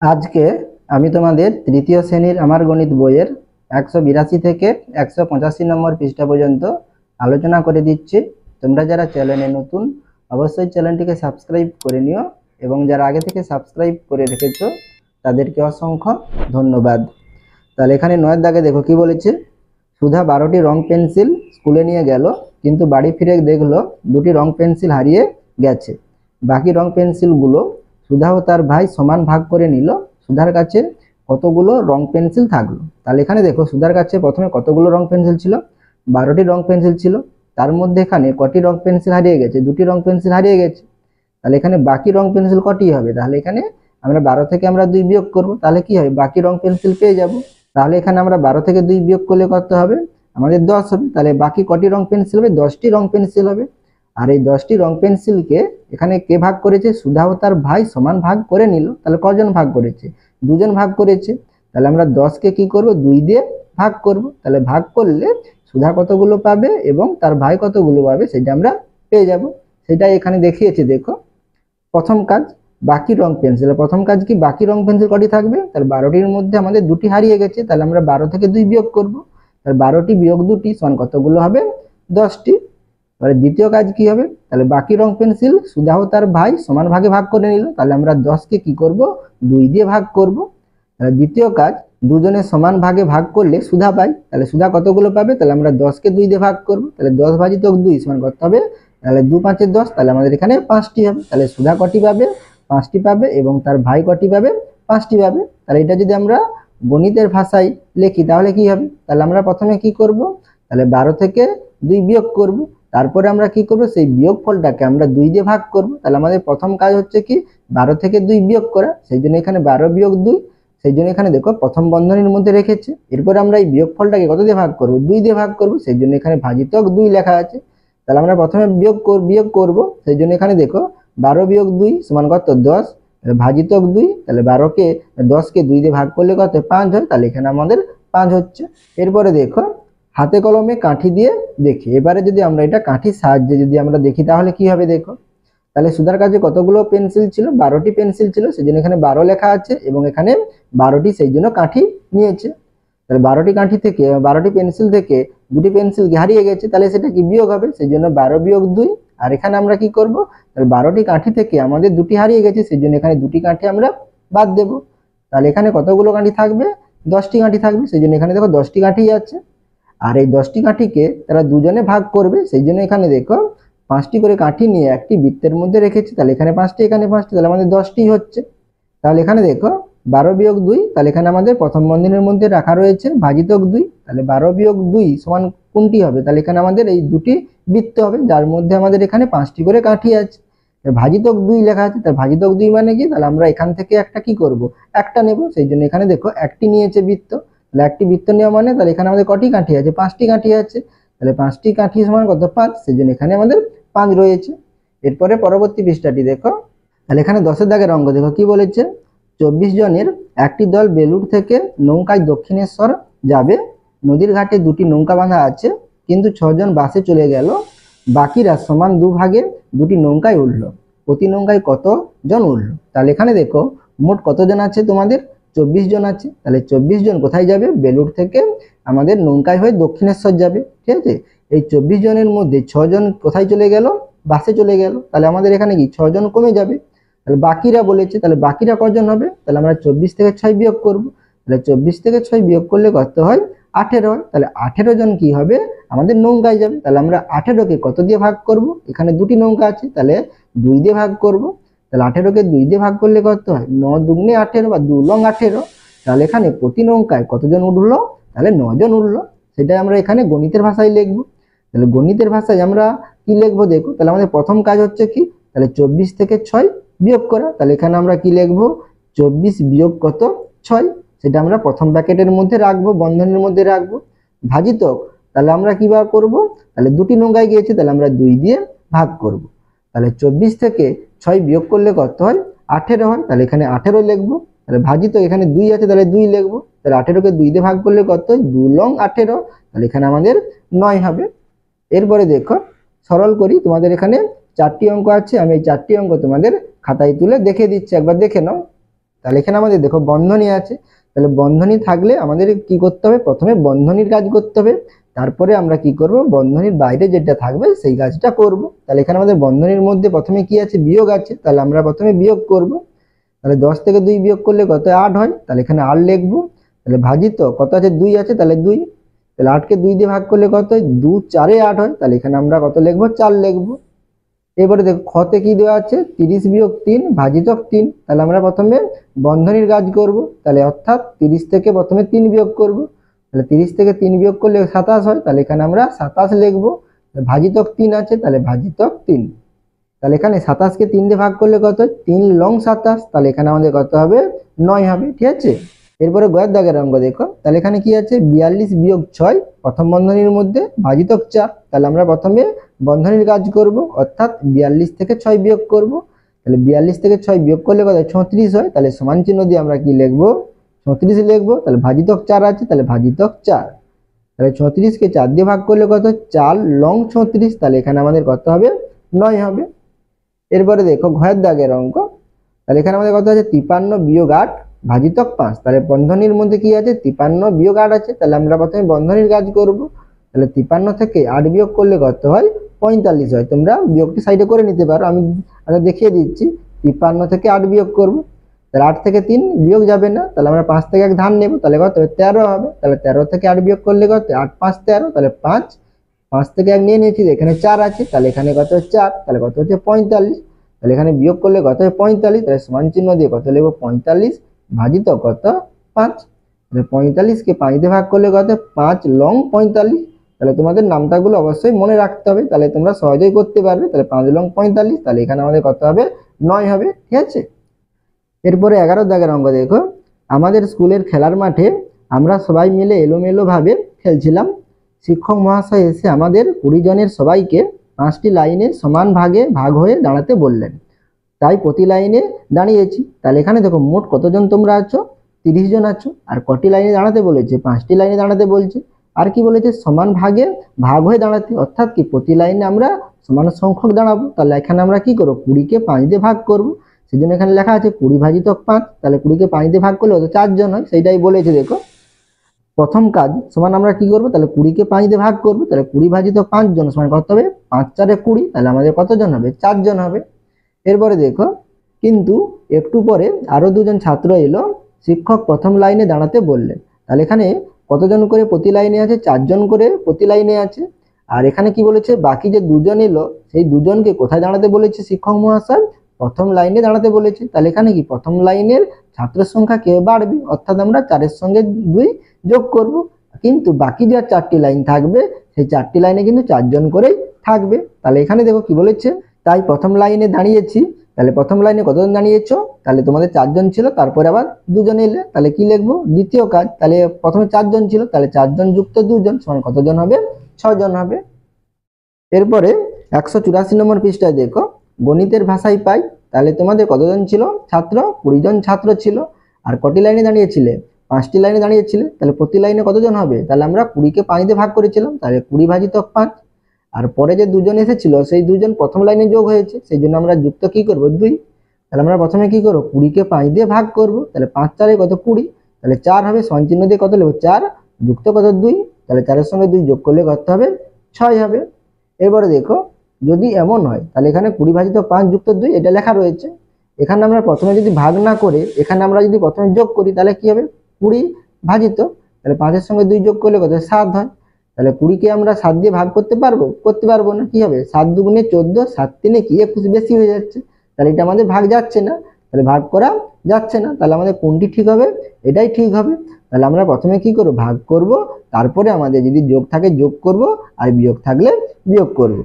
আজকে আমি তোমাদের তৃতীয় শ্রেণীর আমার গণিত বইয়ের 182 থেকে 185 নম্বর পৃষ্ঠা পর্যন্ত আলোচনা করে দিচ্ছি। তোমরা যারা চ্যানেলে নতুন অবশ্যই চ্যানেলটিকে সাবস্ক্রাইব করে নিও এবং যারা আগে থেকে সাবস্ক্রাইব করে রেখেছো তাদেরকে অসংখ্য ধন্যবাদ। তাহলে এখানে 9 দাগে দেখো কি বলেছে, সুধা 12টি রং পেন্সিল স্কুলে নিয়ে গেল, কিন্তু বাড়ি ফিরে দেখলো 2টি রং পেন্সিল হারিয়ে গেছে। বাকি রং পেন্সিলগুলো সুধা ও তার ভাই সমান ভাগ করে নিল। সুধার কাছে কতগুলো রং পেন্সিল থাকলো? তাহলে এখানে দেখো সুধার কাছে প্রথমে কতগুলো রং পেন্সিল ছিল? 12টি রং পেন্সিল ছিল। তার মধ্যে এখানে কটি রং পেন্সিল হারিয়ে গেছে? 2টি রং পেন্সিল হারিয়ে গেছে। তাহলে এখানে বাকি রং পেন্সিল কটি হবে? তাহলে এখানে আমরা 12 থেকে আমরা 2 বিয়োগ করব, তাহলে কি হবে? বাকি রং পেন্সিল পেয়ে যাব। তাহলে এখানে আমরা 12 থেকে 2 বিয়োগ করলে কত হবে? আমাদের 10 হবে। তাহলে বাকি কটি রং পেন্সিল হবে? 10টি রং পেন্সিল হবে। আর এই 10টি রং পেন্সিলকে এখানে কে ভাগ করেছে? সুধা ও তার ভাই সমান ভাগ করে নিল। তাহলে কজন ভাগ করেছে? দুজন ভাগ করেছে। তাহলে আমরা 10কে কি করব? 2 দিয়ে ভাগ করব। তাহলে ভাগ করলে সুধা কতগুলো পাবে এবং তার ভাই কতগুলো পাবে সেটা আমরা পেয়ে যাব। সেটাই এখানে দেখিয়েছে। দেখো প্রথম কাজ বাকি রং পেন্সিল। প্রথম কাজ কি? বাকি রং পেন্সিল কটি থাকবে? তার 12টির মধ্যে আমাদের 2টি হারিয়ে গেছে। তাহলে আমরা 12 থেকে 2 বিয়োগ করব। তার 12টি বিয়োগ 2টি সমান কতগুলো হবে? 10টি। এবারে দ্বিতীয় কাজ কি হবে? তাহলে বাকি রং পেন্সিল সুধা ও তার ভাই সমান ভাগে ভাগ করে নিল। তাহলে আমরা 10কে কি করব? 2 দিয়ে ভাগ করব। তাহলে দ্বিতীয় কাজ, দুজনে সমান ভাগে ভাগ করলে সুধা পাই। তাহলে সুধা কতগুলো পাবে? তাহলে আমরা 10কে 2 দিয়ে ভাগ করব। তাহলে 10 ভাজিত 2 সমান কত হবে? তাহলে 2 5 10। তাহলে আমাদের এখানে 5টি হবে। তাহলে সুধা কটি পাবে? 5টি পাবে এবং তার ভাই কটি পাবে? 5টি পাবে। তাহলে এটা যদি আমরা গণিতের ভাষায় লিখি তাহলে কি হবে? তাহলে আমরা প্রথমে কি করব? তাহলে 12 থেকে 2 বিয়োগ করব। তারপরে আমরা কি করব? সেই বিয়োগফলটাকে আমরা 2 দিয়ে ভাগ করব। তাহলে আমাদের প্রথম কাজ হচ্ছে কি? 12 থেকে 2 বিয়োগ করা। সেই জন্য এখানে 12 বিয়োগ 2। সেই জন্য এখানে দেখো প্রথম বন্ধনীর মধ্যে রেখেছে। এরপর আমরা এই বিয়োগফলটাকে কত দিয়ে ভাগ করব? 2 দিয়ে ভাগ করব। সেই জন্য এখানে ভাজিতক 2 লেখা আছে। তাহলে আমরা প্রথমে বিয়োগ করব। সেই জন্য এখানে দেখো 12 বিয়োগ 2 সমান কত? 10। তাহলে ভাজিতক 2। তাহলে 10কে 2 দিয়ে ভাগ করলে কত? 5 হয়। তাহলে এখানে আমাদের 5 হচ্ছে। এরপরে দেখো হাতে কলমে কাঠি দিয়ে দেখি। এবারে যদি আমরা এটা কাঠির সাহায্যে যদি আমরা দেখি তাহলে কি হবে? দেখো তাহলে সুধার কাছে কতগুলো পেন্সিল ছিল? 12টি পেন্সিল ছিল। সেই জন্য এখানে 12 লেখা আছে এবং এখানে 12টি সেই জন্য কাঠি নিয়েছে। তাহলে 12টি কাঠি থেকে 12টি পেন্সিল থেকে 2টি পেন্সিল হারিয়ে গেছে। তাহলে সেটা কি? বিয়োগ হবে। সেই জন্য 12 বিয়োগ 2। আর এখানে আমরা কি করব? তাহলে 12টি কাঠি থেকে আমাদের 2টি হারিয়ে গেছে। সেই জন্য এখানে 2টি কাঠি আমরা বাদ দেব। তাহলে এখানে কতগুলো কাঠি থাকবে? 10টি কাঠি থাকবে। সেই জন্য এখানে দেখো 10টি কাঠি আছে। আর এই 10টি কাঠিকে তারা দুজনে ভাগ করবে। সেই জন্য এখানে দেখো 5টি করে কাঠি নিয়ে একটি বৃত্তের মধ্যে রেখেছি। তাহলে এখানে 5টি, এখানে 5টি, তাহলে আমাদের 10টি হচ্ছে। তাহলে এখানে দেখো 12 বিয়োগ 2। তাহলে এখানে আমাদের প্রথম বন্ধনীর মধ্যে রাখা রয়েছে ভাজিতক 2। তাহলে 12 বিয়োগ 2 সমান কোনটি হবে? তাহলে এখানে আমাদের এই দুটি বৃত্ত হবে যার মধ্যে আমাদের এখানে 5টি করে কাঠি আছে। ভাজিতক 2 লেখা আছে। তাহলে ভাজিতক 2 মানে কি? তাহলে আমরা এখান থেকে একটা কি করব? একটা নেব। সেই জন্য এখানে দেখো একটি নিয়েছে বৃত্ত। তাহলে একটি বৃত্ত নেওয়া মানে তাহলে এখানে আমাদের কটি কাঠি আছে? 5টি কাঠি আছে। তাহলে 5টি কাঠি সমান কত? 5। সেই জন্য এখানে আমাদের 5 রয়েছে। এরপরে পরবর্তী পৃষ্ঠাটি দেখো। তাহলে এখানে 10 দাগের অঙ্ক দেখো কি বলেছে। 24 জনের একটি দল বেলুড় থেকে নৌকায় দক্ষিণেশ্বর যাবে। নদীর ঘাটে 2টি নৌকা বাঁধা আছে, কিন্তু 6 জন বাসে চলে গেল। বাকিরা সমান 2 ভাগে 2টি নৌকায় উঠলো। প্রতি নৌকায় কত জন উঠলো? তাহলে এখানে দেখো মোট কতজন আছে? তোমাদের 24 জন আছে। তাহলে 24 জন কোথায় যাবে? বেলুড় থেকে আমাদের নৌকায় হয়ে দক্ষিণেশ্বর যাবে। ঠিক আছে। এই 24 জনের মধ্যে 6 জন কোথায় চলে গেল? বাসে চলে গেল। তাহলে আমাদের এখানে কি 6 জন কমে যাবে। তাহলে বাকিরা বলেছে। তাহলে বাকিরা কজন হবে? তাহলে আমরা 24 থেকে 6 বিয়োগ করব। তাহলে 24 থেকে 6 বিয়োগ করলে কত হয়? 18 হয়। তাহলে 18 জন কি হবে? আমাদের নৌকায় যাবে। তাহলে আমরা 18কে কত দিয়ে ভাগ করব? এখানে 2টি নৌকা আছে। তাহলে 2 দিয়ে ভাগ করব। তাহলে 18কে 2 দিয়ে ভাগ করলে কত হয়? 9 দুগুণে 18 বা 2 লং 18। তাহলে এখানে প্রতি নৌকায় কতজন উঠলো? তাহলে 9 জন উঠলো। সেটা আমরা এখানে গণিতের ভাষায় লিখব। তাহলে গণিতের ভাষায় আমরা কি লিখবো? দেখো তাহলে আমাদের প্রথম কাজ হচ্ছে কি? তাহলে 24 থেকে 6 বিয়োগ করা। তাহলে এখানে আমরা কি লিখবো? 24 বিয়োগ কত? 6। সেটা আমরা প্রথম ব্র্যাকেটের মধ্যে রাখবো, বন্ধনীর মধ্যে রাখবো। ভাজিতক তাহলে আমরা কি বার করব? তাহলে 2টি নৌকায় গিয়েছে। তাহলে আমরা 2 দিয়ে ভাগ করব। তাহলে 24 থেকে 6 বিয়োগ করলে কত হয়? 18 হয়। তাহলে এখানে 18 লিখবো। তাহলে ভাজিতক এখানে 2 আছে। তাহলে 2 লিখবো। তাহলে 18কে 2 দিয়ে ভাগ করলে কত হয়? 2 লং 18। তাহলে এখানে আমাদের 9 হবে। এরপরে দেখো সরল করি। তোমাদের এখানে 4টি অঙ্ক আছে। আমি এই 4টি অঙ্ক তোমাদের খাতায় তুলে দেখে দিচ্ছি, একবার দেখে নাও। তাহলে এখানে আমাদের দেখো বন্ধনী আছে, তাহলে বন্ধনী থাকলে আমাদের কি করতে হবে, প্রথমে বন্ধনীর কাজ করতে হবে, তারপরে আমরা কি করব, বন্ধনীর বাইরে যেটা থাকবে সেই কাজটা করব। তাহলে এখানে আমাদের বন্ধনীর মধ্যে প্রথমে কি আছে, বিয়োগ আছে, তাহলে আমরা প্রথমে বিয়োগ করব। তাহলে 10 থেকে 2 বিয়োগ করলে কত, 8 হয়, তাহলে এখানে 8 লিখবো। তাহলে ভাজিত কত আছে, 2 আছে, তাহলে 2। তাহলে 8 কে 2 দিয়ে ভাগ করলে কত হয়, 2 4 8 হয়, তাহলে এখানে আমরা কত লিখবো, 4 লিখবো। এবারে দেখো খতে কি দেওয়া আছে, 30 বিয়োগ 3 ভাজিতক 3। তাহলে আমরা প্রথমে বন্ধনীর কাজ করব, তাহলে অর্থাৎ 30 থেকে প্রথমে 3 বিয়োগ করব। তাহলে 30 থেকে 3 বিয়োগ করলে 27 হয়, তাহলে এখানে আমরা 27 লিখবো। ভাজিতক 3 আছে, তাহলে ভাজিতক 3। তাহলে এখানে 27 কে 3 দিয়ে ভাগ করলে কত, 3 লং 27, তাহলে এখানে আমাদের কত হবে, 9 হবে। ঠিক আছে, এরপরে গয়ের দাগের অঙ্ক দেখো, তাহলে এখানে কি আছে, 42 বিয়োগ 6 প্রথম বন্ধনীর মধ্যে ভাজিতক 4। তাহলে আমরা প্রথমে বন্ধনীর কাজ করব, অর্থাৎ 42 থেকে 6 বিয়োগ করব। তাহলে 42 থেকে 6 বিয়োগ করলে কত, 36 হয়, তাহলে সমান চিহ্ন দিয়ে আমরা কি লিখবো, 36 লিখবো। তাহলে ভাজিতক 4 আছে, তাহলে ভাজিতক 4। তাহলে 36 কে 4 দিয়ে ভাগ করলে কত, 4 লং 36, তাহলে এখানে আমাদের কত হবে, 9 হবে। এরপরে দেখো ঘয়ের দাগের অঙ্ক, তাহলে এখানে আমাদের কত আছে, 53 বিয়োগ 8 ভাজিতক 5। তাহলে বন্ধনীর মধ্যে কি আছে, 53 বিয়োগ 8 আছে, তাহলে আমরা প্রথমে বন্ধনীর কাজ করব। তাহলে 53 থেকে 8 বিয়োগ করলে কত হয়, 45 হয়। তোমরা বিয়োগটি সাইডে করে নিতে পারো, আমি দেখিয়ে দিচ্ছি। 53 থেকে 8 বিয়োগ করব, তাহলে 8 থেকে 3 বিয়োগ যাবে না, তাহলে আমরা 5 থেকে 1 ধান নেব, তাহলে কত হবে, 13 হবে। তাহলে 13 থেকে 8 বিয়োগ করলে কত, 8 5 13, তাহলে 5 থেকে 1 নিয়ে নিয়েছি, এখানে 4 আছে, তাহলে এখানে কত, 4, তাহলে কত হচ্ছে 45। তাহলে এখানে বিয়োগ করলে কত হয়, 45। তাহলে সমান চিহ্ন দিয়ে কত লিখবো, 45 ভাজিত কত, 5। তাহলে 45 কে 5 দিয়ে ভাগ করলে কত, 5 লং 45। তাহলে তোমাদের নামটাগুলো অবশ্যই মনে রাখতে হবে, তাহলে তোমরা সহজেই করতে পারবে। তাহলে 5 লং 45, তাহলে এখানে আমাদের কত হবে, 9 হবে। ঠিক আছে, এরপরে 11 দাগের অঙ্ক দেখো, আমাদের স্কুলের খেলার মাঠে আমরা সবাই মিলে এলোমেলো ভাবে খেলছিলাম। শিক্ষক মহাশয় এসে আমাদের 20 জনের সবাইকে 5টি লাইনে সমান ভাগে ভাগ হয়ে দাঁড়াতে বললেন। তাই প্রতি লাইনে দাঁড়িয়েছি। তাহলে এখানে দেখো মোট কতজন তোমরা আছো, 30 জন আছো। আর কটি লাইনে দাঁড়াতে বলেছে, 5টি লাইনে দাঁড়াতে বলছে। আর কি বলেছে, সমান ভাগে ভাগ হয়ে দাঁড়াতে, অর্থাৎ কি প্রতি লাইনে আমরা সমান সংখ্যক দাঁড়াবো। তাহলে এখানে আমরা কি করবো, 20 কে 5 দিয়ে ভাগ করবো। সেই জন্য এখানে লেখা আছে 20 ভাজিতক 5। তাহলে 20 কে 5 দিয়ে ভাগ করলে হয়তো 4 জন হয়, সেইটাই বলেছে। দেখো প্রথম কাজ সমান আমরা কি করবো, তাহলে 20 কে 5 দিয়ে ভাগ করবো। তাহলে 20 ভাজিত 5 জন সমান কত হবে, 5 4 20, তাহলে আমাদের কতজন হবে, 4 জন হবে। এরপরে দেখো, কিন্তু একটু পরে আরো 2 জন ছাত্র এলো, শিক্ষক প্রথম লাইনে দাঁড়াতে বললেন। তাহলে এখানে কতজন করে প্রতি লাইনে আছে, 4 জন করে প্রতি লাইনে আছে। আর এখানে কি বলেছে, বাকি যে 2 জন এলো, সেই 2 জনকে কোথায় দাঁড়াতে বলেছে শিক্ষক মহাশয়, প্রথম লাইনে দাঁড়াতে বলেছে। তাহলে এখানে কি প্রথম লাইনের ছাত্রের সংখ্যা কে বাড়বে, অর্থাৎ আমরা 4 এর সঙ্গে 2 যোগ করব। কিন্তু বাকি যে 4টি লাইন থাকবে, সেই 4টি লাইনে কিন্তু 4 জন করেই থাকবে। তাহলে এখানে দেখো কি বলেছে, তাই প্রথম লাইনে দাঁড়িয়েছি। তাহলে প্রথম লাইনে কতজন দাঁড়িয়েছো, তাহলে তোমাদের 4 জন ছিল, তারপরে আবার 2 জন এলে, তাহলে কি লিখবো, দ্বিতীয় কাজ। তাহলে প্রথমে 4 জন ছিল, তাহলে 4 জন যুক্ত 2 জন সমান কতজন হবে, 6 জন হবে। এরপরে 184 নম্বর পৃষ্ঠায় দেখো, গণিতের ভাষায় পাই। তাহলে তোমাদের কতজন ছিল ছাত্র, 20 জন ছাত্র ছিল। আর কটি লাইনে দাঁড়িয়েছিলে, 5টি লাইনে দাঁড়িয়েছিলে। তাহলে প্রতি লাইনে কতজন হবে, তাহলে আমরা 20 কে 5 দিয়ে ভাগ করেছিলাম, তাহলে 20 ভাজিত 5। আর পরে যে 2 জন এসেছিল, সেই 2 জন প্রথম লাইনে যোগ হয়েছে, সেই জন্য আমরা যুক্ত কি করব, 2। তাহলে আমরা প্রথমে কি করব, 20 কে 5 দিয়ে ভাগ করব। তাহলে 5 4 কত, 20, তাহলে 4 হবে। সমান চিহ্ন দিয়ে কত লিখব, 4 যুক্ত কত, 2। তাহলে 4 এর সঙ্গে 2 যোগ করলে কত হবে, 6 হবে। এবারে দেখো, যদি এমন হয়, তাহলে এখানে 20 ভাজিত 5 যুক্ত 2 এটা লেখা রয়েছে। এখানে আমরা প্রথমে যদি ভাগ না করে, এখানে আমরা যদি প্রথমে যোগ করি, তাহলে কি হবে, 20 ভাজিত, তাহলে 5 এর সঙ্গে 2 যোগ করলে কত, 7 হয়। তাহলে 20 কে আমরা 7 দিয়ে ভাগ করতে পারবো, করতে পারবো না। কি হবে, 7 দুগুণে 14, 7 তিনে কি 21, বেশি হয়ে যাচ্ছে। তাহলে এটা আমাদের ভাগ যাচ্ছে না, তাহলে ভাগ করা যাচ্ছে না। তাহলে আমাদের কোনটি ঠিক হবে, এটাই ঠিক হবে। তাহলে আমরা প্রথমে কি করব, ভাগ করব, তারপরে আমাদের যদি যোগ থাকে যোগ করব, আর বিয়োগ থাকলে বিয়োগ করব।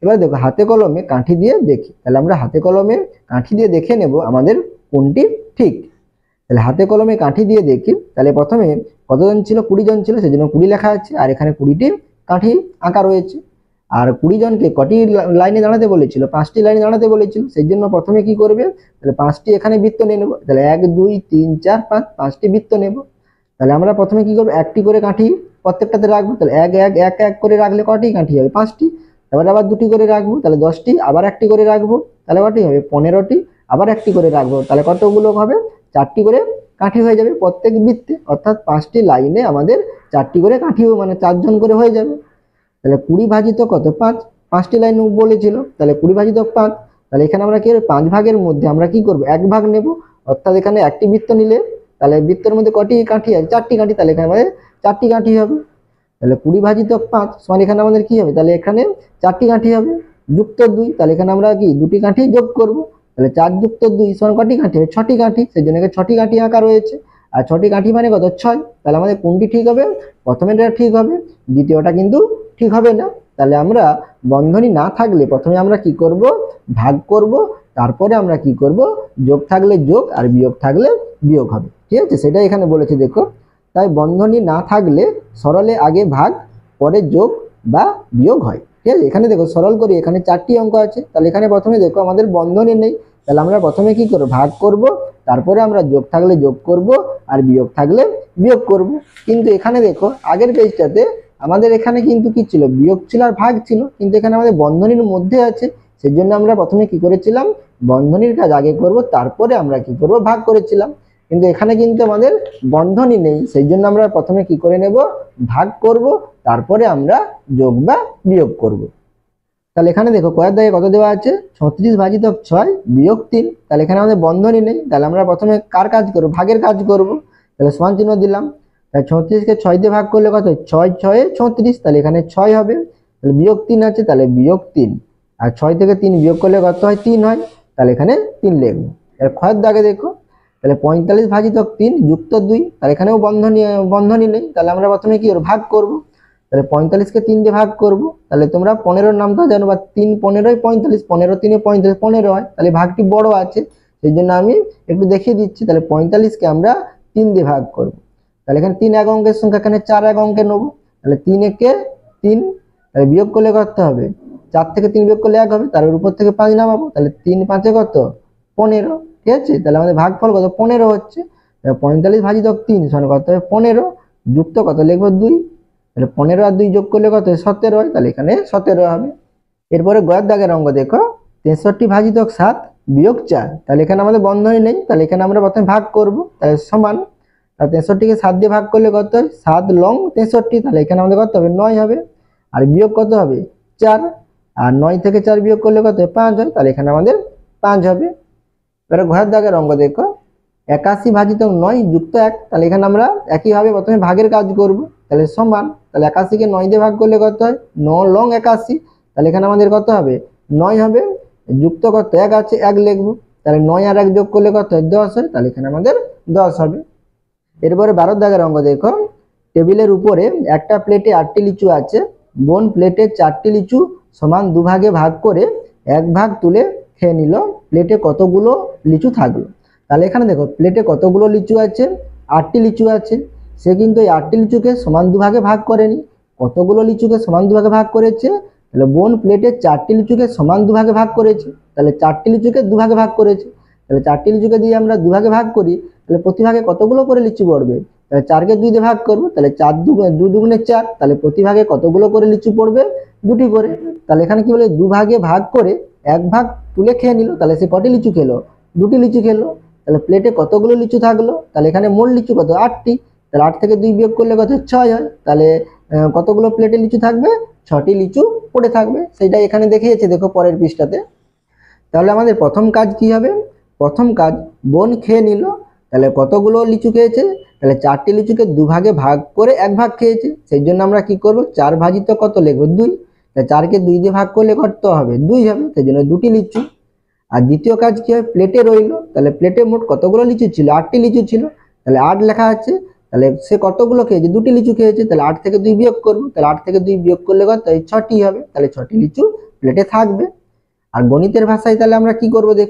এবার দেখো হাতে কলমে কাঠি দিয়ে দেখি। তাহলে আমরা হাতে কলমে কাঠি দিয়ে দেখে নেব আমাদের কোনটি ঠিক। তাহলে হাতে কলমে কাঠি দিয়ে দেখি। তাহলে প্রথমে কতজন ছিল, 20 জন ছিল, সেজন্য 20 লেখা আছে। আর এখানে 20টি কাঠি আঁকা রয়েছে। আর 20 জনকে কটি লাইনে দাঁড়াতে বলেছিল, 5টি লাইনে দাঁড়াতে বলেছিল, সেই জন্য প্রথমে কি করবে, তাহলে 5টি এখানে বৃত্ত নিয়ে নেব। তাহলে 1 2 3 4 5, 5টি বৃত্ত নেব। তাহলে আমরা প্রথমে কি করব, একটি করে কাঠি প্রত্যেকটাতে রাখবো। তাহলে 1 1 1 1 করে রাখলে কটি কাঠি হবে, 5টি। তারপরে আবার 2টি করে রাখবো, তাহলে 10টি। আবার একটি করে রাখবো, তাহলে কটি হবে, 15টি। আবার একটি করে রাখবো, তাহলে কতগুলো হবে, 4টি করে কাঠি হয়ে যাবে প্রত্যেক বৃত্তে, অর্থাৎ 5টি লাইনে আমাদের 4টি করে কাঠি মানে 4 জন করে হয়ে যাবে। তাহলে 20 ভাজিত কত 5, 5টি লাইন বলেছিল, তাহলে 20 ভাজিত 5। তাহলে এখানে আমরা কি 5 ভাগের মধ্যে আমরা কি করব 1 ভাগ নেব, অর্থাৎ এখানে একটি বৃত্ত নিলে তাহলে বৃত্তের মধ্যে কটি কাঠি আছে 4টি কাঠি, তাহলে এখানে আমাদের 4টি কাঠি হবে। তাহলে 20 ভাজিত 5 সমান এখানে আমাদের কি হবে, তাহলে এখানে 4টি কাঠি হবে যুক্ত 2, তাহলে এখানে আমরা কি 2টি কাঠি যোগ করব, তাহলে 4 যুক্ত 2 সমান কটি কাঠি হবে 6টি কাঠি, সেই জন্য 6টি কাঠি আঁকা রয়েছে। আর 6টি কাঠি মানে কত 6, তাহলে আমাদের কোনটি ঠিক হবে, প্রথমেটা ঠিক হবে, দ্বিতীয়টা কিন্তু ঠিক হবে না। তাহলে আমরা বন্ধনী না থাকলে প্রথমে আমরা কি করব ভাগ করব, তারপরে আমরা কি করব যোগ থাকলে যোগ আর বিয়োগ থাকলে বিয়োগ হবে, ঠিক আছে, সেটা এখানে বলেছি দেখো। তাই বন্ধনী না থাকলে সরলে আগে ভাগ পরে যোগ বা বিয়োগ হয়, ঠিক আছে। এখানে দেখো সরল করি, এখানে 4টি অঙ্ক আছে, তাহলে এখানে প্রথমে দেখো আমাদের বন্ধনী নেই, তাহলে আমরা প্রথমে কি করব ভাগ করব, তারপরে আমরা যোগ থাকলে যোগ করব আর বিয়োগ থাকলে বিয়োগ করব। কিন্তু এখানে দেখো আগের পেজটাতে আমাদের এখানে কিন্তু কি ছিল বিয়োগ ছিল আর ভাগ ছিল, কিন্তু এখানে আমাদের বন্ধনীর মধ্যে আছে, সেই জন্য আমরা প্রথমে কি করেছিলাম বন্ধনীর কাজ আগে করব, তারপরে আমরা কি করব ভাগ করেছিলাম। কিন্তু এখানে কিন্তু আমাদের বন্ধনী নেই, সেই জন্য আমরা প্রথমে কি করে নেব ভাগ করব, তারপরে আমরা যোগ বা বিয়োগ করব। তাহলে এখানে দেখো কয়ের দাগে কত দেওয়া আছে 36 ভাজিত 6 বিয়োগ 3, তাহলে এখানে আমাদের বন্ধনী নেই, তাহলে আমরা প্রথমে কার কাজ করব ভাগের কাজ করব, তাহলে সমান চিহ্ন দিলাম। তাহলে 36কে 6 দিয়ে ভাগ করলে কত 6 6 36, তাহলে এখানে 6 হবে, তাহলে বিয়োগ 3 আছে, তাহলে বিয়োগ 3, আর 6 থেকে 3 বিয়োগ করলে কত হয় 3 হয়, তাহলে এখানে 3 লিখব। এর ক্ষয়ের দাগে দেখো তাহলে 45 ভাজিত 3 যুক্ত 2, তাহলে এখানেও বন্ধনী নেই, তাহলে আমরা প্রথমে কি করব ভাগ করব, তাহলে 45কে 3 দিয়ে ভাগ করব, তাহলে তোমরা 15-র নামটা জানো বা 3 15 45, 15 3 45 15 হয়, তাহলে ভাগটি বড় আছে, সেই জন্য আমি একটু দেখিয়ে দিচ্ছি। তাহলে 45কে আমরা 3 দিয়ে ভাগ করব, তাহলে এখানে 3 এক অঙ্কের সংখ্যা, এখানে 4 এক অঙ্কে নেব, তাহলে 3 একে 3, তাহলে বিয়োগ করলে কত হবে 4 থেকে 3 বিয়োগ করলে 1 হবে, তার উপর থেকে 5 নামাবো, তাহলে 3 5 এ কত 15, ঠিক আছে, তাহলে আমাদের ভাগফল কত 15 হচ্ছে। 45 ভাজিত 3 সমান কত হবে 15, যুক্ত কত লিখবো 2, তাহলে 15 আর 2 যোগ করলে কত 17 হয়, তাহলে এখানে 17 হবে। এরপরে গয়ের দাগের অঙ্ক দেখো 63 ভাজিত 7 বিয়োগ 4, তাহলে এখানে আমাদের বন্ধনী নেই, তাহলে এখানে আমরা প্রথমে ভাগ করব, তাহলে সমান, তাহলে 63কে 7 দিয়ে ভাগ করলে কত হয় 7 লং 63, তাহলে এখানে আমাদের কত হবে 9 হবে, আর বিয়োগ কত হবে 4, আর 9 থেকে 4 বিয়োগ করলে কত হয় 5 হয়, তাহলে এখানে আমাদের 5 হবে। এবারে ঘরের দাগের অঙ্ক দেখো 81 ভাজিত 9 যুক্ত 1, তাহলে এখানে আমরা একইভাবে প্রথমে ভাগের কাজ করব, তাহলে সমান, তাহলে 81কে 9 দিয়ে ভাগ করলে কত হয় 9 লং 81, তাহলে এখানে আমাদের কত হবে 9 হবে, যুক্ত কত 1 আছে 1 লিখবো, তাহলে 9 আর 1 যোগ করলে কত হয় 10 হয়, তাহলে এখানে আমাদের 10 হবে। এরপরে 12 দাগের অঙ্ক দেখো টেবিলের উপরে একটা প্লেটে 8টি লিচু আছে, বোন প্লেটে 4টি লিচু সমান দুভাগে ভাগ করে 1 ভাগ তুলে খেয়ে নিল, প্লেটে কতগুলো লিচু থাকলো। তাহলে এখানে দেখো প্লেটে কতগুলো লিচু আছে 8টি লিচু আছে, সে কিন্তু এই 8টি লিচুকে সমান দুভাগে ভাগ করেনি, কতগুলো লিচুকে সমান দুভাগে ভাগ করেছে, তাহলে বোন প্লেটে 4টি লিচুকে সমান দুভাগে ভাগ করেছে, তাহলে 4টি লিচুকে দুভাগে ভাগ করেছে, তাহলে 4টি লিচুকে দিয়ে আমরা দুভাগে ভাগ করি, তাহলে প্রতি ভাগে কতগুলো করে লিচু পড়বে, তাহলে 4কে 2 দিয়ে ভাগ করবো, তাহলে 4 2 দুগুণে 4, তাহলে প্রতি ভাগে কতগুলো করে লিচু পড়বে 2টি করে। তাহলে এখানে কি বলে দুভাগে ভাগ করে 1 ভাগ তুলে খেয়ে নিল, তাহলে সে কটি লিচু খেলো 2টি লিচু খেলো, তাহলে প্লেটে কতগুলো লিচু থাকলো, তাহলে এখানে মোট লিচু কত 8টি, তাহলে 8 থেকে 2 বিয়োগ করলে কত 6 হয়, তাহলে কতগুলো প্লেটে লিচু থাকবে 6টি লিচু পড়ে থাকবে, সেটাই এখানে দেখিয়েছে দেখো পরের পৃষ্ঠাতে। তাহলে আমাদের প্রথম কাজ কি হবে, প্রথম কাজ বোন খেয়ে নিল, তাহলে কতগুলো লিচু খেয়েছে, তাহলে 4টি লিচুকে দুভাগে ভাগ করে 1 ভাগ খেয়েছে, সেই জন্য আমরা কি করব 4 ভাজিত কত লিখবো 2, তাহলে 4কে 2 দিয়ে ভাগ করলে কত হবে 2 হবে, সেই জন্য 2টি লিচু। আর দ্বিতীয় কাজ কি হবে প্লেটে রইলো, তাহলে প্লেটে মোট কতগুলো লিচু ছিল 8টি লিচু ছিল, তাহলে 8 লেখা আছে, তাহলে সে কতগুলো খেয়েছে 2টি লিচু খেয়েছে, তাহলে 8 থেকে 2 বিয়োগ করবো, তাহলে 8 থেকে 2 বিয়োগ করলে কত 6টি হবে, তাহলে 6টি লিচু প্লেটে থাকবে। আর গণিতের ভাষায় তাহলে আমরা কি করব দেখ,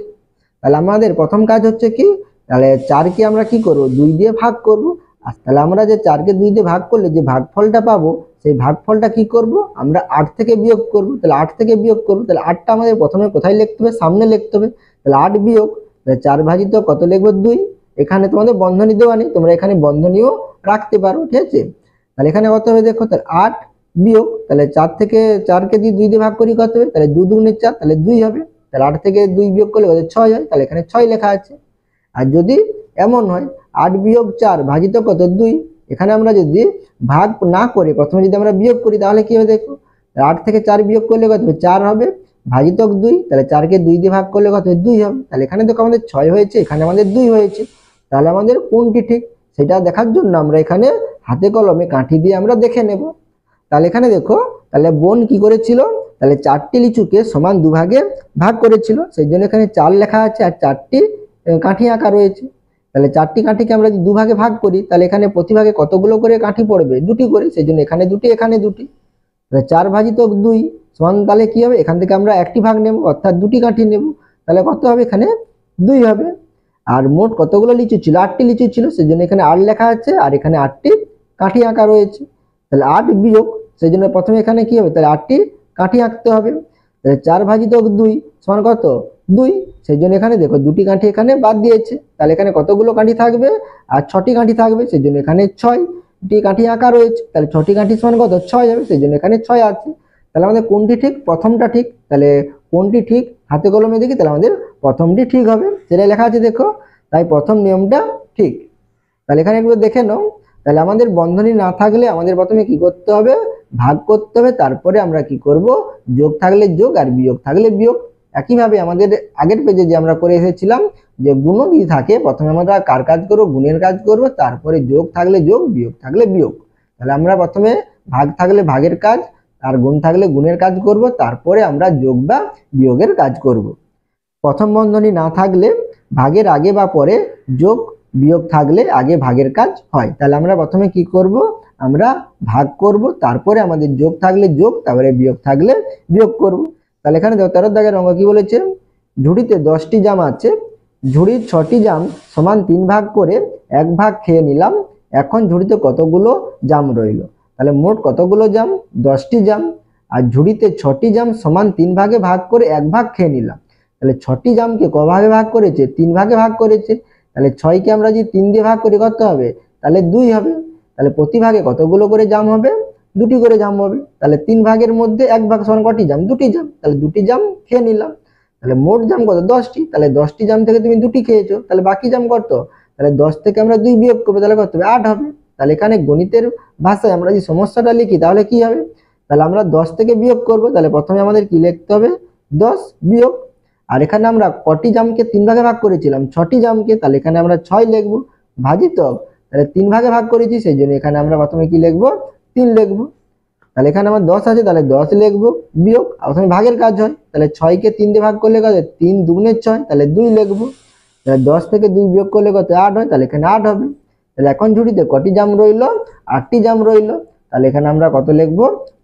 তাহলে আমাদের প্রথম কাজ হচ্ছে কি, তাহলে 4কে আমরা কি করব 2 দিয়ে ভাগ করব, আর তাহলে আমরা যে 4কে 2 দিয়ে ভাগ করলে যে ভাগফলটা পাবো, সেই ভাগফলটা কি করব আমরা 8 থেকে বিয়োগ করব, তাহলে 8 থেকে বিয়োগ করব, তাহলে 8টা আমাদের প্রথমে কোথায় লিখতে হবে সামনে লিখতে হবে, তাহলে 8 বিয়োগ, তাহলে 4 ভাজিত কত লিখবো 2, এখানে তোমাদের বন্ধনী দেওয়া নেই, তোমরা এখানে বন্ধনীও রাখতে পারো, ঠিক আছে। তাহলে এখানে কত হবে দেখো, তাহলে 8 বিয়োগ, তাহলে 4 থেকে 4কে 2 দিয়ে ভাগ করি কত হবে, তাহলে 2 দুগুণে 4, তাহলে 2 হবে, তাহলে 8 থেকে 2 বিয়োগ করলে 6 হয়, তাহলে এখানে 6 লেখা আছে। আর যদি এমন হয় 8 বিয়োগ 4 ভাজিত কত 2। এখানে আমরা যদি ভাগ না করে প্রথমে যদি আমরা বিয়োগ করি তাহলে কি হবে দেখো, 8 থেকে 4 বিয়োগ করলে কত হবে 4 হবে, ভাজিতক 2, তাহলে 4 কে 2 দিয়ে ভাগ করলে কত হবে 2 হবে। তাহলে এখানে দেখো আমাদের 6 হয়েছে, এখানে আমাদের 2 হয়েছে। তাহলে আমাদের কোনটি ঠিক সেটা দেখার জন্য আমরা এখানে হাতে কলমে কাঠি দিয়ে আমরা দেখে নেব। তাহলে এখানে দেখো, তাহলে বোন কি করেছিল, তাহলে 4টি লিচুকে সমান দুভাগে ভাগ করেছিল, সেই জন্য এখানে 4 লেখা আছে আর 4টি কাঠি আঁকা রয়েছে। তাহলে 4টি কাঠিকে আমরা যদি দুভাগে ভাগ করি তাহলে এখানে প্রতি ভাগে কতগুলো করে কাঠি পড়বে, 2টি করে, সেই জন্য এখানে 2টি এখানে 2টি। তাহলে 4 ভাজিতক 2 সমান, তাহলে কি হবে এখান থেকে আমরা একটি ভাগ নেব অর্থাৎ 2টি কাঠি নেব, তাহলে কত হবে এখানে 2 হবে। আর মোট কতগুলো লিচু ছিল, 8টি লিচু ছিল, সেই জন্য এখানে 8 লেখা আছে আর এখানে 8টি কাঠি আঁকা রয়েছে। তাহলে 8 বিয়োগ, সেই জন্য প্রথমে এখানে কি হবে, তাহলে 8টি কাঠি আঁকতে হবে। তাহলে 4 ভাজিতক 2 সমান কত 2, সেই জন্য এখানে দেখো 2টি কাঠি এখানে বাদ দিয়েছে, তাহলে এখানে কতগুলো কাঠি থাকবে, আর 6টি কাঠি থাকবে, সেই জন্য এখানে 6টি কাঠি আঁকা রয়েছে। তাহলে 6টি কাঠি সমান কত 6 হবে, সেই জন্য এখানে 6 আছে। তাহলে আমাদের কোনটি ঠিক, প্রথমটা ঠিক। তাহলে কোনটি ঠিক, হাতে কলমে দেখি, তাহলে আমাদের প্রথমটি ঠিক হবে, সেটাই লেখা আছে দেখো, তাই প্রথম নিয়মটা ঠিক। তাহলে এখানে একবার দেখে নাও, তাহলে আমাদের বন্ধনী না থাকলে আমাদের প্রথমে কি করতে হবে, ভাগ করতে হবে, তারপরে আমরা কি করব, যোগ থাকলে যোগ আর বিয়োগ থাকলে বিয়োগ। একইভাবে আমাদের আগের পেজে যে আমরা করে এসেছিলাম যে গুণ যদি থাকে প্রথমে আমরা কার কাজ করব, গুণের কাজ করব, তারপরে যোগ থাকলে যোগ, বিয়োগ থাকলে বিয়োগ। তাহলে আমরা প্রথমে ভাগ থাকলে ভাগের কাজ আর গুণ থাকলে গুণের কাজ করব, তারপরে আমরা যোগ বা বিয়োগের কাজ করব। প্রথম বন্ধনী না থাকলে ভাগের আগে বা পরে যোগ বিয়োগ থাকলে আগে ভাগের কাজ হয়। তাহলে আমরা প্রথমে কি করব, আমরা ভাগ করব, তারপরে আমাদের যোগ থাকলে যোগ, তারপরে বিয়োগ থাকলে বিয়োগ করব। তাহলে এখানে 13 দাগের অঙ্ক কি বলেছে, ঝুড়িতে 10টি জাম আছে, ঝুড়ির 6টি জাম সমান 3 ভাগ করে 1 ভাগ খেয়ে নিলাম, এখন ঝুড়িতে কতগুলো জাম রইল। তাহলে মোট কতগুলো জাম, 10টি জাম, আর ঝুড়িতে 6টি জাম সমান 3 ভাগে ভাগ করে 1 ভাগ খেয়ে নিলাম। তাহলে 6টি জামকে ক ভাগে ভাগ করেছে, 3 ভাগে ভাগ করেছে। তাহলে 6কে আমরা যদি 3 দিয়ে ভাগ করি কত হবে, তাহলে 2 হবে। তাহলে প্রতি ভাগে কতগুলো করে জাম হবে, 2টি করে জাম হবে। তাহলে 3 ভাগের মধ্যে 1 ভাগ সমান কটি জাম, 2টি জাম, তাহলে 2টি জাম খেয়ে নিলাম। তাহলে মোট জাম কত 10টি, তাহলে 10টি জাম থেকে তুমি 2টি খেয়েছো, তাহলে বাকি জাম কত, তাহলে 10 থেকে আমরা 2 বিয়োগ করবো, তাহলে কত হবে 8 হবে। তাহলে এখানে গণিতের ভাষায় আমরা যদি সমস্যাটা লিখি তাহলে কি হবে, তাহলে আমরা 10 থেকে বিয়োগ করব, তাহলে প্রথমে আমাদের কি লিখতে হবে 10 বিয়োগ, আর এখানে আমরা কটি জামকে 3 ভাগে ভাগ করেছিলাম 6টি জামকে, তাহলে এখানে আমরা 6 লিখব, ভাজিতক তাহলে 3 ভাগে ভাগ করেছি, সেই জন্য এখানে আমরা প্রথমে কি লিখব 3 লিখব। তাহলে এখানে আমার 10 আছে, তাহলে 10 লিখব, বিয়োগ প্রথমে ভাগের কাজ হয়, তাহলে 6কে 3 দিয়ে ভাগ করলে কত 3 দুগুণে 6, তাহলে 2 লিখব। তাহলে 10 থেকে 2 বিয়োগ করলে কত 8 হয়, তাহলে এখানে 8 হবে। তাহলে এখন ঝুড়িতে কটি জাম রইল, 8টি জাম রইল, তাহলে এখানে আমরা কত লিখব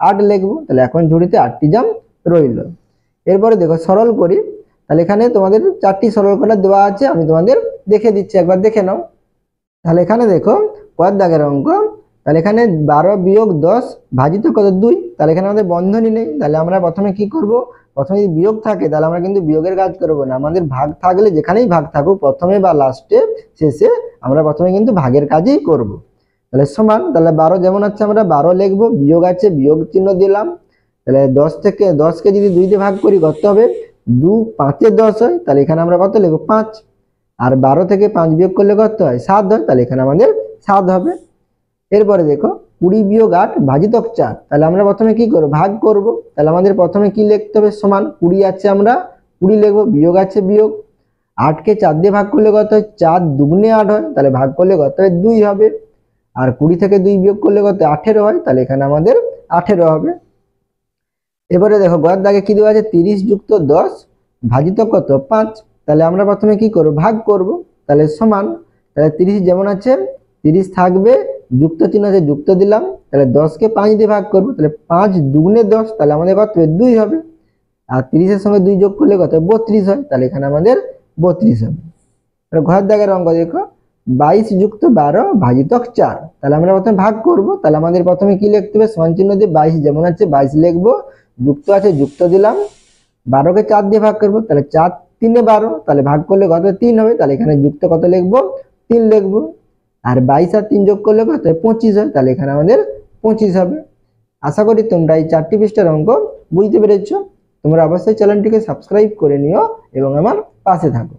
8 লিখব। তাহলে এখন ঝুড়িতে 8টি জাম রইল। এরপরে দেখো সরল করি, তাহলে এখানে তোমাদের 4টি সরল করা দেওয়া আছে, আমি তোমাদের দেখে দিচ্ছি, একবার দেখে নাও। তাহলে এখানে দেখো কয়েক দাগের অঙ্ক, তাহলে এখানে 12 বিয়োগ 10 ভাজিত কত 2, তাহলে এখানে আমাদের বন্ধনী নেই, তাহলে আমরা প্রথমে কি করব, প্রথমে যদি বিয়োগ থাকে তাহলে আমরা কিন্তু বিয়োগের কাজ করব না, আমাদের ভাগ থাকলে যেখানেই ভাগ থাকুক প্রথমে বা লাস্টে শেষে আমরা প্রথমে কিন্তু ভাগের কাজই করব। তাহলে সমান, তাহলে 12 যেমন আছে আমরা 12 লিখব, বিয়োগ আছে বিয়োগ চিহ্ন দিলাম। তাহলে 10কে যদি 2 দিয়ে ভাগ করি কত হবে, 2 5 10 হয়, তাহলে এখানে আমরা কত লিখব 5, আর 12 থেকে 5 বিয়োগ করলে কত হয় 7 হয়, তাহলে এখানে আমাদের 7 হবে। এরপরে দেখো 20 বিয়োগ 8 ভাজিতক 4, তাহলে আমরা প্রথমে কি করব, ভাগ করব, তাহলে আমাদের প্রথমে কি লিখতে হবে, সমান 20 আছে আমরা 20 লিখব, বিয়োগ আছে বিয়োগ, 8কে 4 দিয়ে ভাগ করলে কত হয় 4 দুগুণে 8 হয়, তাহলে ভাগ করলে কত হয় 2 হবে, আর 20 থেকে 2 বিয়োগ করলে কত 18 হয়, তাহলে এখানে আমাদের 18 হবে। এবারে দেখো গয়ের দাগে কি দেওয়া আছে, 30 যুক্ত 10 ভাজিতক কত 5, তাহলে আমরা প্রথমে কি করব, ভাগ করব, তাহলে সমান, তাহলে 30 যেমন আছে 30 থাকবে, যুক্ত চিহ্ন আছে যুক্ত দিলাম, তাহলে 10কে 5 দিয়ে ভাগ করব, তাহলে 5 দুগুণে 10, তাহলে আমাদের কত হবে 2 হবে, আর 30 এর সঙ্গে 2 যোগ করলে কত 32 হয়, তাহলে এখানে আমাদের 32 হবে। তাহলে ঘরের দাগের অঙ্ক দেখো 22 যুক্ত 12 ভাজিতক 4, তাহলে আমরা প্রথমে ভাগ করব, তাহলে আমাদের প্রথমে কি লিখতে হবে, সমান চিহ্ন দিয়ে 22 যেমন আছে 22 লিখব, যুক্ত আছে যুক্ত দিলাম, 12কে 4 দিয়ে ভাগ করব, তাহলে 4 3 12, তাহলে ভাগ করলে কত 3 হবে, তাহলে এখানে যুক্ত কত লিখব 3 লিখব, আর 22 আর 3 যোগ করলে কত 25 হয়, তাহলে এখানে আমাদের 25 হবে। আশা করি তোমরা এই 4টি পৃষ্ঠার অঙ্ক বুঝতে পেরেছো। তোমরা অবশ্যই চ্যানেলটিকে সাবস্ক্রাইব করে নিও এবং আমার পাশে থাকো।